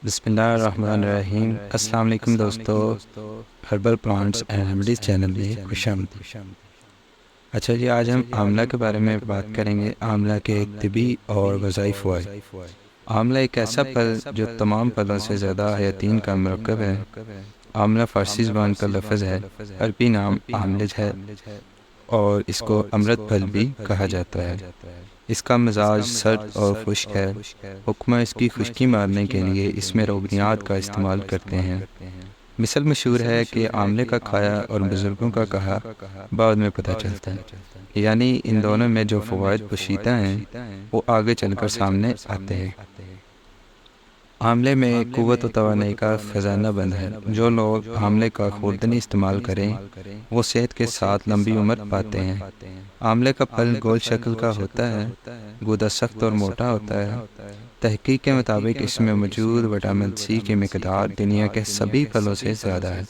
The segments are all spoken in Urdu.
بسم اللہ الرحمن الرحیم۔ السلام علیکم دوستو، herbal plants and remedies channel میں خوش آمدید۔ اچھا جی، آج ہم آملہ کے بارے میں بات کریں گے، آملہ کے ایک طبی اور غذائی فوائد۔ آملہ ایک ایسا پھل جو تمام پھلوں سے زیادہ حیاتین کا مرکب ہے۔ آملہ فارسی زبان کا لفظ ہے، عربی نام آملج ہے اور اس کو امرت پھل بھی کہا جاتا ہے۔ اس کا مزاج سرد اور خشک ہے۔ حکمہ اس کی خشکی مارنے کے لیے اس میں روغنیات کا استعمال کرتے ہیں۔ مثل مشہور ہے کہ آملے کا کھایا اور بزرگوں کا کہا بعد میں پتہ چلتا ہے، یعنی ان دونوں میں جو فوائد پوشیدہ ہیں وہ آگے چل کر سامنے آتے ہیں۔ آملے میں قوت و توانائی کا خزانہ بند ہے۔ جو لوگ آملے کا خوردنی استعمال کریں وہ صحت کے ساتھ لمبی عمر پاتے ہیں۔ آملے کا پھل گول شکل کا ہوتا ہے، گودا سخت اور موٹا ہوتا ہے۔ تحقیق کے مطابق اس میں موجود وٹامن سی کی مقدار دنیا کے سبھی پھلوں سے زیادہ ہے۔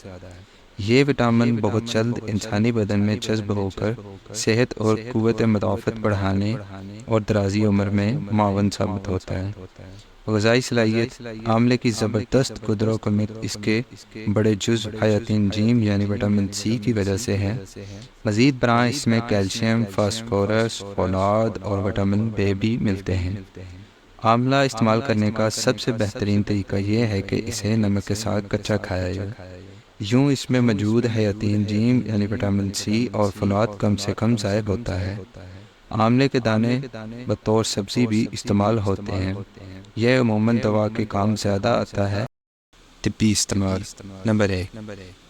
یہ وٹامن بہت جلد انسانی بدن میں جذب ہو کر صحت اور قوت مدافعت بڑھانے اور درازی عمر میں معاون ثابت ہوتا ہے۔ غذائی صلاحیت: آملے کی زبردست قدر و قیمت اس کے بڑے جزو حیاتین انزیم یعنی وٹامن سی کی وجہ سے ہے۔ مزید برآں اس میں کیلشیم، فاسفورس، فولاد اور وٹامن بے بھی ملتے ہیں۔ آملہ استعمال کرنے کا سب سے بہترین طریقہ یہ ہے کہ اسے نمک کے ساتھ کچا کھایا جائے۔ یوں اس میں موجود حیاتین انزیم یعنی وٹامن سی اور فولاد کم سے کم ضائع ہوتا ہے۔ آملے کے دانے بطور سبزی بھی استعمال ہوتے ہیں۔ یہ عموماً دوا کے کام زیادہ آتا ہے۔ طبی استعمال: نمبر 1،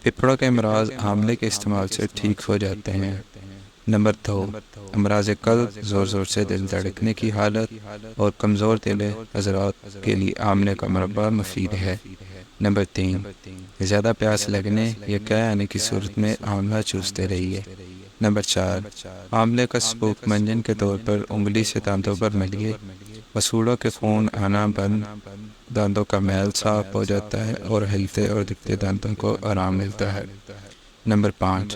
پھپھڑوں کے امراض آملے کے استعمال سے ٹھیک ہو جاتے ہیں۔ نمبر 2، امراض قلب، زور زور سے دل دھڑکنے کی حالت اور کمزور دل حضرات کے لیے آملے کا مربع مفید ہے۔ نمبر 3، زیادہ پیاس لگنے یا قے آنے کی صورت میں آملہ چوستے رہیے۔ نمبر 4، آملے کا سپوک منجن کے طور پر انگلی سے دانتوں پر ملیے۔ مسوڑوں کے خون آنا بند، دانتوں کا میل صاف ہو جاتا ہے اور ہلتے اور دکھتے دانتوں کو آرام ملتا ہے۔ نمبر 5،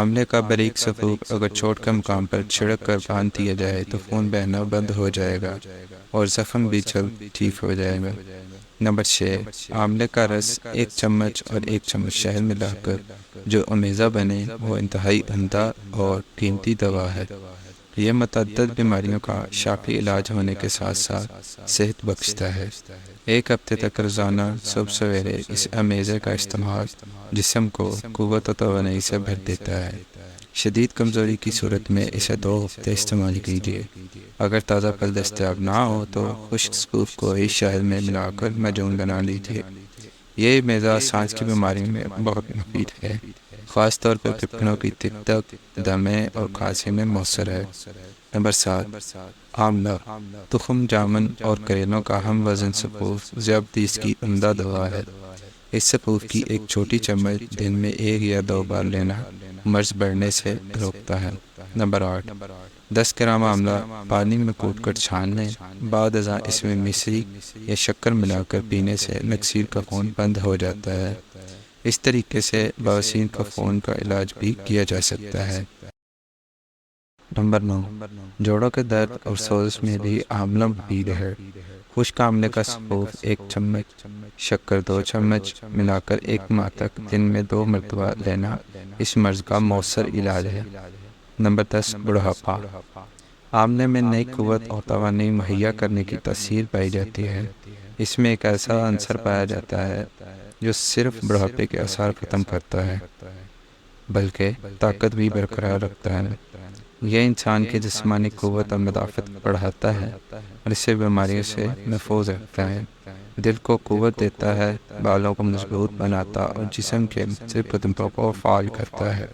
آملے کا باریک سپوک اگر چوٹ کے مقام پر چھڑک کر باندھ دیا جائے تو خون بہنا بند ہو جائے گا اور زخم بھی جلد ٹھیک ہو جائے گا۔ نمبر 6، آملے کا رس 1 چمچ اور 1 چمچ شہد ملا کر جو امیزہ بنے وہ انتہائی عمدہ اور قیمتی دوا ہے۔ یہ متعدد بیماریوں کا شافی علاج ہونے کے ساتھ ساتھ صحت بخشتا ہے۔ 1 ہفتے تک روزانہ صبح سویرے اس امیزے کا استعمال جسم کو قوت و توانائی سے بھر دیتا ہے۔ شدید کمزوری کی صورت میں اسے 2 ہفتے استعمال کیجیے۔ اگر تازہ پھل دستیاب نہ ہو تو خشک سپوف کو ہی شہد میں ملا کر معجون بنا لیجیے۔ یہ امیزہ سانس کی بیماری میں بہت مفید ہے، خاص طور پر پھپھڑوں کی تپ تپ، دمے اور کھانسی میں مؤثر ہے۔ نمبر 7، آملہ تخم جامن اور کریلوں کا ہم وزن سپوف ذیابیطس کی عمدہ دوا ہے۔ اس سپوف کی 1 چھوٹی چمچ دن میں 1 یا 2 بار لینا مرض بڑھنے سے روکتا ہے۔ نمبر 8، 10 گرام آملہ پانی میں کوٹ کر چھان لیں۔ بعد ازاں اس میں مصری یا شکر ملا کر پینے سے نکسیر کا خون بند ہو جاتا ہے۔ اس طریقے سے بواسیر کا خون کا علاج بھی کیا جا سکتا ہے۔ نمبر 9، جوڑوں کے درد اور سوزش میں بھی آملہ مفید ہے۔ خشک آملے کا سپوف 1 چمچ، شکر 2 چمچ ملا کر 1 ماہ تک دن میں 2 مرتبہ لینا اس مرض کا مؤثر علاج ہے۔ نمبر 10، بڑھاپا۔ آملے میں نئی قوت اور توانائی مہیا کرنے کی تاثیر پائی جاتی ہے۔ اس میں ایک ایسا عنصر پایا جاتا ہے جو صرف بڑھاپے کے آثار ختم کرتا ہے بلکہ طاقت بھی برقرار رکھتا ہے۔ یہ انسان کی جسمانی قوت اور مدافعت بڑھاتا ہے اور اسے بیماریوں سے محفوظ رکھتا ہے۔ دل کو قوت دیتا ہے، بالوں کو مضبوط بناتا اور جسم کے مختلف عضلوں کو فعال کرتا ہے۔